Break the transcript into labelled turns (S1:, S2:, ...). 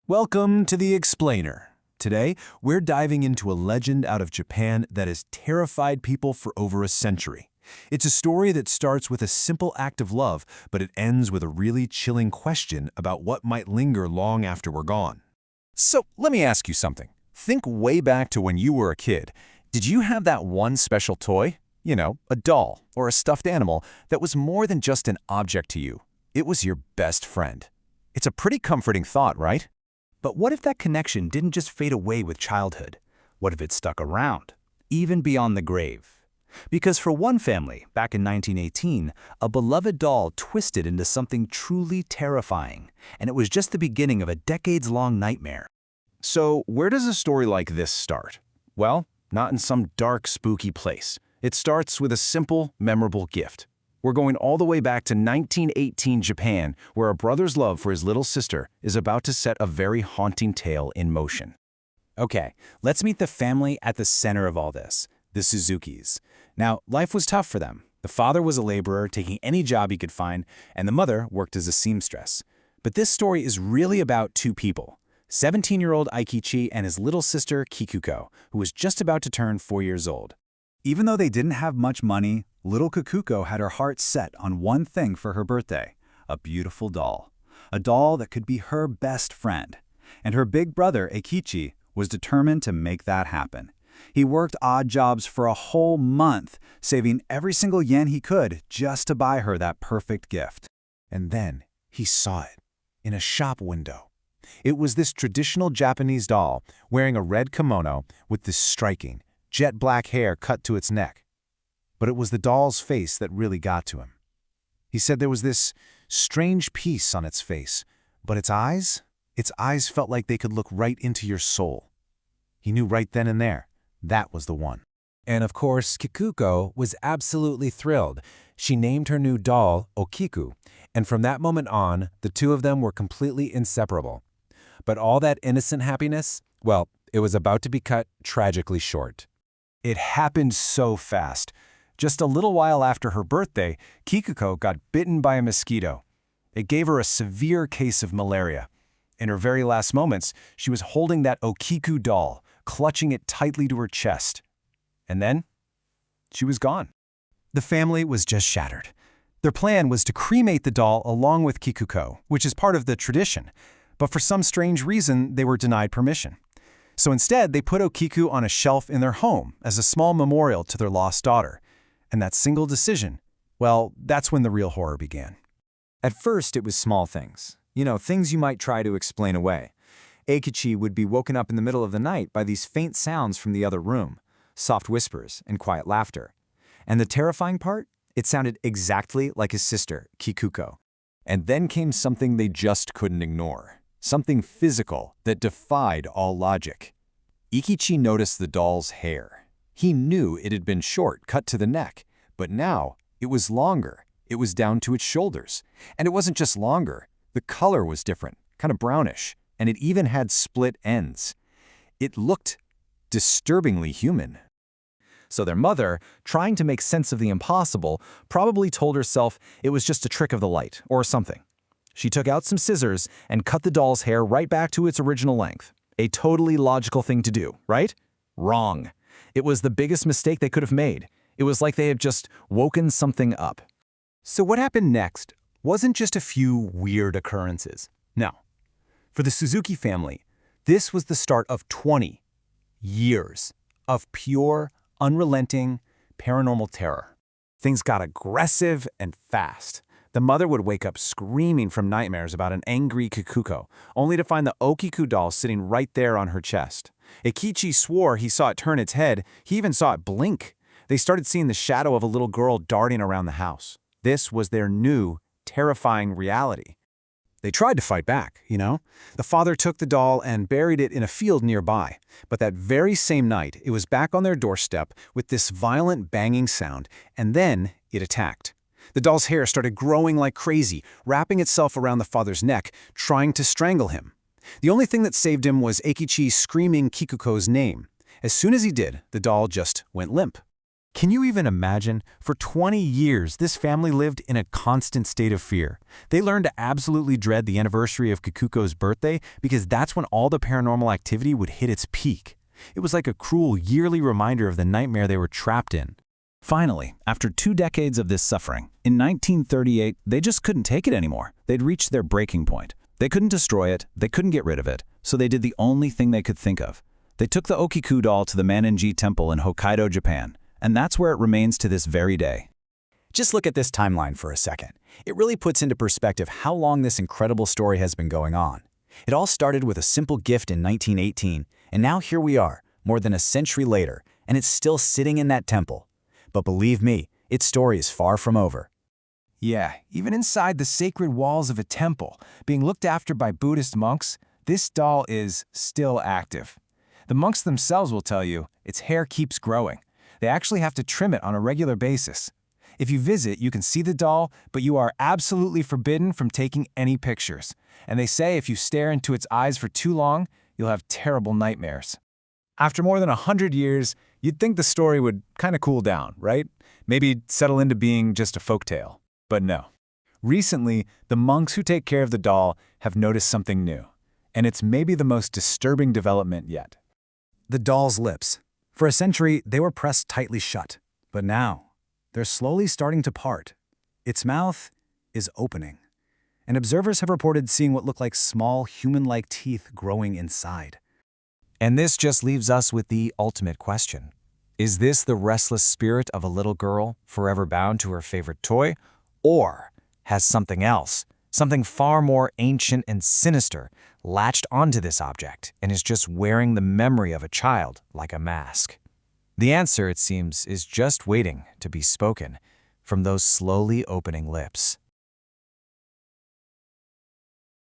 S1: Welcome to The Explainer. Today, we're diving into a legend out of Japan that has terrified people for over a century. It's a story that starts with a simple act of love, but it ends with a really chilling question about what might linger long after we're gone. So, let me ask you something. Think way back to when you were a kid. Did you have that one special toy? You know, a doll or a stuffed animal that was more than just an object to you. It was your best friend. It's a pretty comforting thought, right? But what if that connection didn't just fade away with childhood? What if it stuck around, even beyond the grave? Because for one family, back in 1918, a beloved doll twisted into something truly terrifying, and it was just the beginning of a decades-long nightmare. So where does a story like this start? Well, not in some dark, spooky place. It starts with a simple, memorable gift. We're going all the way back to 1918 Japan, where a brother's love for his little sister is about to set a very haunting tale in motion. Okay, let's meet the family at the center of all this, the Suzukis. Now, life was tough for them. The father was a laborer, taking any job he could find, and the mother worked as a seamstress. But this story is really about two people, 17-year-old Eikichi and his little sister Kikuko, who was just about to turn 4 years old. Even though they didn't have much money, little Kikuko had her heart set on one thing for her birthday, a beautiful doll. A doll that could be her best friend. And her big brother, Eikichi, was determined to make that happen. He worked odd jobs for a whole month, saving every single yen he could just to buy her that perfect gift. And then he saw it in a shop window. It was this traditional Japanese doll wearing a red kimono with this striking, jet black hair cut to its neck. But it was the doll's face that really got to him. He said there was this strange peace on its face, but its eyes felt like they could look right into your soul. He knew right then and there, that was the one. And of course, Kikuko was absolutely thrilled. She named her new doll Okiku, and from that moment on, the two of them were completely inseparable. But all that innocent happiness, well, it was about to be cut tragically short. It happened so fast. Just a little while after her birthday, Kikuko got bitten by a mosquito. It gave her a severe case of malaria. In her very last moments, she was holding that Okiku doll, clutching it tightly to her chest. And then, she was gone. The family was just shattered. Their plan was to cremate the doll along with Kikuko, which is part of the tradition. But for some strange reason, they were denied permission. So instead, they put Okiku on a shelf in their home as a small memorial to their lost daughter. And that single decision, well, that's when the real horror began. At first, it was small things. You know, things you might try to explain away. Eikichi would be woken up in the middle of the night by these faint sounds from the other room, soft whispers and quiet laughter. And the terrifying part? It sounded exactly like his sister, Kikuko. And then came something they just couldn't ignore. Something physical that defied all logic. Eikichi noticed the doll's hair. He knew it had been short, cut to the neck, but now it was longer. It was down to its shoulders. And it wasn't just longer. The color was different, kind of brownish, and it even had split ends. It looked disturbingly human. So their mother, trying to make sense of the impossible, probably told herself it was just a trick of the light or something. She took out some scissors and cut the doll's hair right back to its original length. A totally logical thing to do, right? Wrong. It was the biggest mistake they could have made. It was like they had just woken something up. So what happened next wasn't just a few weird occurrences. No. For the Suzuki family, this was the start of 20 years of pure, unrelenting, paranormal terror. Things got aggressive and fast. The mother would wake up screaming from nightmares about an angry Kikuko, only to find the Okiku doll sitting right there on her chest. Eikichi swore he saw it turn its head. He even saw it blink. They started seeing the shadow of a little girl darting around the house. This was their new, terrifying reality. They tried to fight back, you know? The father took the doll and buried it in a field nearby. But that very same night, it was back on their doorstep with this violent banging sound, and then it attacked. The doll's hair started growing like crazy, wrapping itself around the father's neck, trying to strangle him. The only thing that saved him was Eikichi screaming Kikuko's name. As soon as he did, the doll just went limp.
S2: Can you even imagine? For 20 years, this family lived in a constant state of fear. They learned to absolutely dread the anniversary of Kikuko's birthday because that's when all the paranormal activity would hit its peak. It was like a cruel yearly reminder of the nightmare they were trapped in.
S3: Finally, after 2 decades of this suffering, in 1938, they just couldn't take it anymore. They'd reached their breaking point. They couldn't destroy it, they couldn't get rid of it, so they did the only thing they could think of. They took the Okiku doll to the Maninji Temple in Hokkaido, Japan, and that's where it remains to this very day.
S4: Just look at this timeline for a second. It really puts into perspective how long this incredible story has been going on. It all started with a simple gift in 1918, and now here we are, more than a century later, and it's still sitting in that temple. But believe me, its story is far from over.
S1: Yeah, even inside the sacred walls of a temple, being looked after by Buddhist monks, this doll is still active. The monks themselves will tell you its hair keeps growing. They actually have to trim it on a regular basis. If you visit, you can see the doll, but you are absolutely forbidden from taking any pictures. And they say if you stare into its eyes for too long, you'll have terrible nightmares. After more than 100 years, you'd think the story would kind of cool down, right? Maybe settle into being just a folktale. But no. Recently, the monks who take care of the doll have noticed something new. And it's maybe the most disturbing development yet.
S4: The doll's lips. For a century, they were pressed tightly shut. But now, they're slowly starting to part. Its mouth is opening. And observers have reported seeing what look like small, human-like teeth growing inside.
S5: And this just leaves us with the ultimate question. Is this the restless spirit of a little girl forever bound to her favorite toy? Or has something else, something far more ancient and sinister, latched onto this object and is just wearing the memory of a child like a mask? The answer, it seems, is just waiting to be spoken from those slowly opening lips.